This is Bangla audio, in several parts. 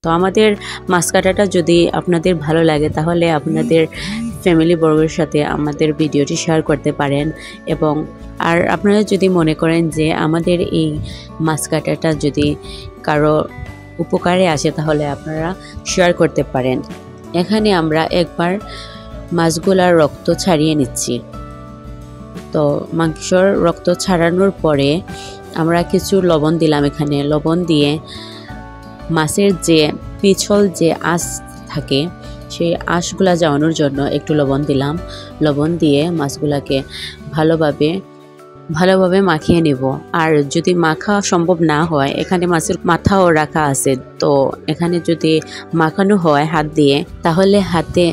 তো আমাদের মাছ কাটাটা যদি আপনাদের ভালো লাগে তাহলে আপনাদের ফ্যামিলি বর্গের সাথে আমাদের ভিডিওটি শেয়ার করতে পারেন। এবং আর আপনারা যদি মনে করেন যে আমাদের এই মাছ কাটাটা যদি কারো উপকারে আসে তাহলে আপনারা শেয়ার করতে পারেন। এখানে আমরা একবার মাছগুলার রক্ত ছাড়িয়ে নিচ্ছি। তো মাংসর রক্ত ছাড়ানোর পরে আমরা কিছু লবণ দিলাম। এখানে লবণ দিয়ে মাছের যে পিছল যে আঁশ থাকে সেই আঁশগুলা যাওয়ানোর জন্য একটু লবণ দিলাম। লবণ দিয়ে মাছগুলাকে ভালোভাবে মাখিয়ে নেব। আর যদি মাখা সম্ভব না হয়, এখানে মাছের মাথাও রাখা আছে, তো এখানে যদি মাখানো হয় হাত দিয়ে তাহলে হাতে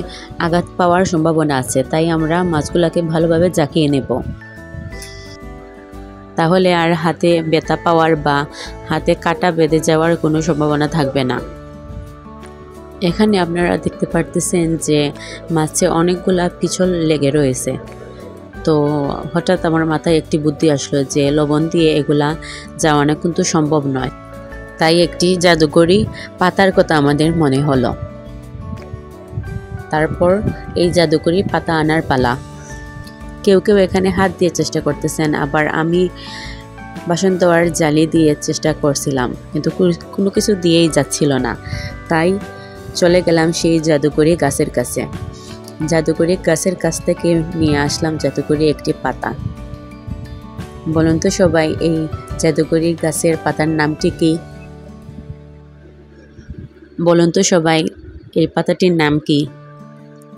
আঘাত পাওয়ার সম্ভাবনা আছে। তাই আমরা মাছগুলাকে ভালোভাবে জাকিয়ে নেব, তাহলে আর হাতে ব্যথা পাওয়ার বা হাতে কাটা বেঁধে যাওয়ার কোনো সম্ভাবনা থাকবে না। এখানে আপনারা দেখতে পারতেছেন যে মাছে অনেকগুলা পিছল লেগে রয়েছে। তো হঠাৎ আমার মাথায় একটি বুদ্ধি আসলো যে লবণ দিয়ে এগুলা যাওয়ানো কিন্তু সম্ভব নয়। তাই একটি জাদুকরি পাতার কথা আমাদের মনে হলো। তারপর এই জাদুকরি পাতা আনার পালা। কেউ কেউ এখানে হাত দিয়ে চেষ্টা করতেছেন, আবার আমি বাসন ধোয়ার জালি দিয়ে চেষ্টা করছিলাম, কিন্তু কোনো কিছু দিয়েই যাচ্ছিল না। তাই চলে গেলাম সেই জাদুকরি গাছের কাছে। জাদুকরি গাছের কাছ থেকে নিয়ে আসলাম জাদুকরি একটি পাতা। বলুন তো সবাই, এই জাদুকরি গাছের পাতার নামটি কি? বলুন তো সবাই, এই পাতাটির নাম কি?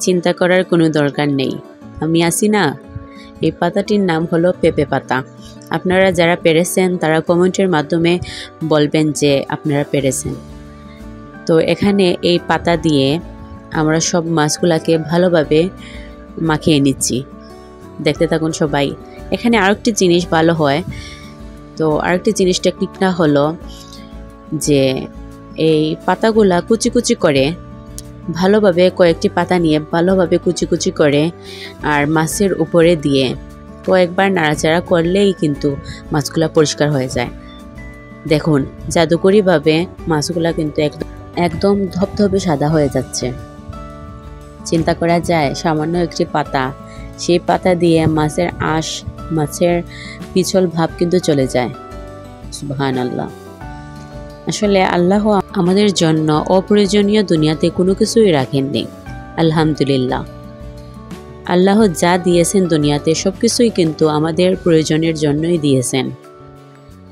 চিন্তা করার কোনো দরকার নেই, আমি আছি না। এই পাতাটির নাম হলো পেঁপে পাতা। আপনারা যারা পেরেছেন তারা কমেন্টের মাধ্যমে বলবেন যে আপনারা পেরেছেন। তো এখানে এই পাতা দিয়ে আমরা সব মাছগুলাকে ভালোভাবে মাখিয়ে নিচ্ছি। দেখতে থাকুন সবাই। এখানে আরেকটি জিনিস ভালো হয়, তো আরেকটি জিনিস টেকনিকটা হলো যে এই পাতাগুলা কুচি কুচি করে ভালোভাবে কয়েকটি পাতা নিয়ে ভালোভাবে কুচি কুচি করে আর মাছের উপরে দিয়ে কয়েকবার নাড়াচাড়া করলেই কিন্তু মাছগুলা পরিষ্কার হয়ে যায়। দেখুন, জাদুকরিভাবে মাছগুলা কিন্তু একদম ধবধবে সাদা হয়ে যাচ্ছে। চিন্তা করা যায় সামান্য একটি পাতা, সেই পাতা দিয়ে মাছের আঁশ, মাছের পিছল ভাব কিন্তু চলে যায়। সুবহানাল্লাহ। আসলে আল্লাহ আমাদের জন্য অপ্রয়োজনীয় দুনিয়াতে কোনো কিছুই রাখেননি। আলহামদুলিল্লাহ, আল্লাহ যা দিয়েছেন দুনিয়াতে সব কিছুই কিন্তু আমাদের প্রয়োজনের জন্যই দিয়েছেন।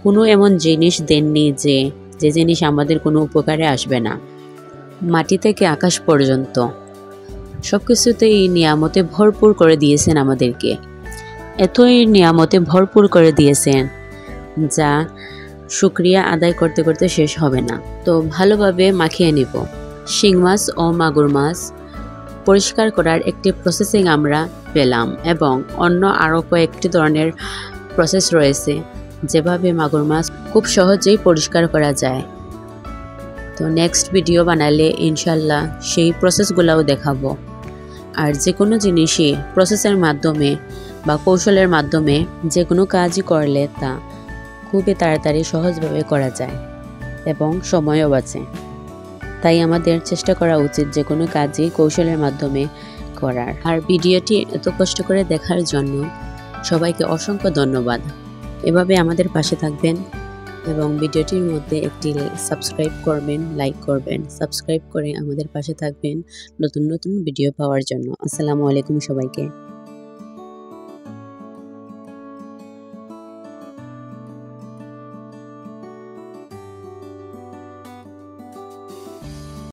কোনো এমন জিনিস দেননি যে জিনিস আমাদের কোনো উপকারে আসবে না। মাটি থেকে আকাশ পর্যন্ত সব কিছুতেই নিয়ামতে ভরপুর করে দিয়েছেন আমাদেরকে। এতই নিয়ামতে ভরপুর করে দিয়েছেন যা শুকরিয়া আদায় করতে করতে শেষ হবে না। তো ভালোভাবে মাখিয়ে নেব। শিং মাছ ও মাগুর মাছ পরিষ্কার করার একটি প্রসেসিং আমরা পেলাম, এবং অন্য আরও কয়েকটি ধরনের প্রসেস রয়েছে যেভাবে মাগুর মাছ খুব সহজেই পরিষ্কার করা যায়। তো নেক্সট ভিডিও বানালে ইনশাল্লাহ সেই প্রসেসগুলোও দেখাবো। আর যে কোনো জিনিসই প্রসেসের মাধ্যমে বা কৌশলের মাধ্যমে যে কোনো কাজই করলে তা খুবই তাড়াতাড়ি সহজভাবে করা যায় এবং সময়ও বাঁচে। তাই আমাদের চেষ্টা করা উচিত যে কোনো কাজই কৌশলের মাধ্যমে করার। আর ভিডিওটি এত কষ্ট করে দেখার জন্য সবাইকে অসংখ্য ধন্যবাদ। এভাবে আমাদের পাশে থাকবেন এবং ভিডিওটির মধ্যে একটি সাবস্ক্রাইব করবেন, লাইক করবেন। সাবস্ক্রাইব করে আমাদের পাশে থাকবেন নতুন নতুন ভিডিও পাওয়ার জন্য। আসসালামু আলাইকুম সবাইকে।